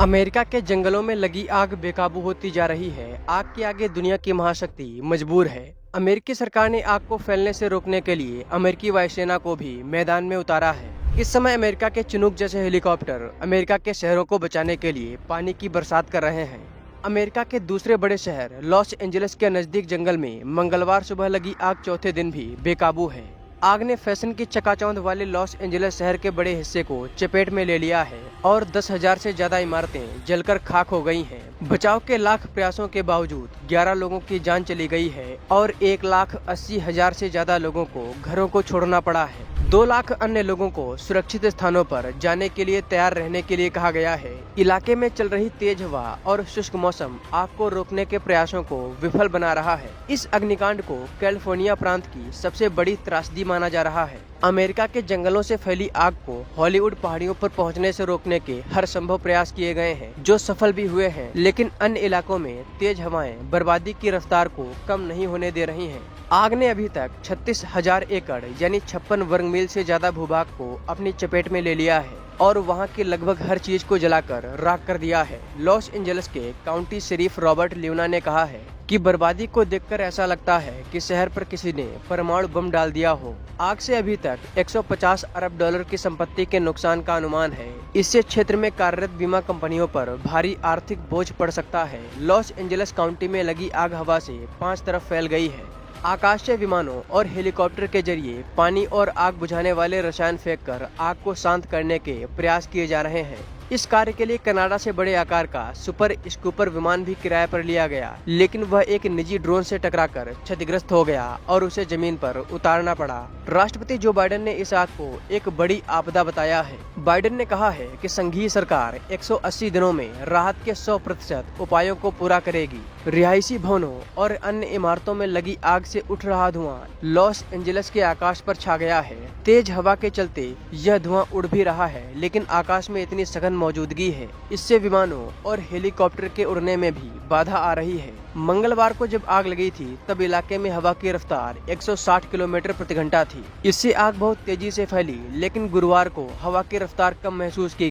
America के जंगलों में लगी आग बेकाबू होती जा रही है। आग के आगे दुनिया की महाशक्ति मजबूर है। अमेरिकी सरकार ने आग को फैलने से रोकने के लिए अमेरिकी वायुसेना को भी मैदान में उतारा है। इस समय अमेरिका के चिनूक जैसे हेलीकॉप्टर अमेरिका के शहरों को बचाने के लिए पानी की बरसात कर रहे हैं। अमेरिका के दूसरे बड़े शहर लॉस एंजलिस के नजदीक जंगल में मंगलवार सुबह लगी आग चौथे दिन भी बेकाबू है। आग ने फैशन की चकाचौंध वाले लॉस एंजलिस शहर के बड़े हिस्से को चपेट में ले लिया है और 10,000 से ज्यादा इमारतें जलकर खाक हो गई हैं। बचाव के लाख प्रयासों के बावजूद 11 लोगों की जान चली गई है और 1,80,000 से ज्यादा लोगों को घरों को छोड़ना पड़ा है। 2 लाख अन्य लोगों को सुरक्षित स्थानों पर जाने के लिए तैयार रहने के लिए कहा गया है। इलाके में चल रही तेज हवा और शुष्क मौसम आग को रोकने के प्रयासों को विफल बना रहा है। इस अग्निकांड को कैलिफोर्निया प्रांत की सबसे बड़ी त्रासदी माना जा रहा है। अमेरिका के जंगलों से फैली आग को हॉलीवुड पहाड़ियों पर पहुंचने से रोकने के हर संभव प्रयास किए गए हैं, जो सफल भी हुए हैं, लेकिन अन्य इलाकों में तेज हवाएं बर्बादी की रफ्तार को कम नहीं होने दे रही हैं। आग ने अभी तक 36,000 एकड़ यानी 56 वर्ग मील से ज्यादा भूभाग को अपनी चपेट में ले लिया है और वहां की लगभग हर चीज को जलाकर राख कर दिया है। लॉस एंजलिस के काउंटी शरीफ रॉबर्ट ल्यूना ने कहा है कि बर्बादी को देखकर ऐसा लगता है कि शहर पर किसी ने परमाणु बम डाल दिया हो। आग से अभी तक 150 अरब डॉलर की संपत्ति के नुकसान का अनुमान है। इससे क्षेत्र में कार्यरत बीमा कंपनियों पर भारी आर्थिक बोझ पड़ सकता है। लॉस एंजलिस काउंटी में लगी आग हवा से 5 तरफ फैल गई है। आकाशीय विमानों और हेलीकॉप्टर के जरिए पानी और आग बुझाने वाले रसायन फेंककर आग को शांत करने के प्रयास किए जा रहे हैं। इस कार्य के लिए कनाडा से बड़े आकार का सुपर स्कूपर विमान भी किराए पर लिया गया, लेकिन वह एक निजी ड्रोन से टकराकर क्षतिग्रस्त हो गया और उसे जमीन पर उतारना पड़ा। राष्ट्रपति जो बाइडेन ने इस आग को एक बड़ी आपदा बताया है। बाइडेन ने कहा है कि संघीय सरकार 180 दिनों में राहत के 100% उपायों को पूरा करेगी। रिहायशी भवनों और अन्य इमारतों में लगी आग से उठ रहा धुआं लॉस एंजलिस के आकाश पर छा गया है। तेज हवा के चलते यह धुआं उड़ भी रहा है, लेकिन आकाश में इतनी सघन मौजूदगी है, इससे विमानों और हेलीकॉप्टर के उड़ने में भी बाधा आ रही है। मंगलवार को जब आग लगी थी तब इलाके में हवा की रफ्तार 160 किलोमीटर प्रति घंटा थी। इससे आग बहुत तेजी से फैली, लेकिन गुरुवार को हवा की रफ्तार कम महसूस की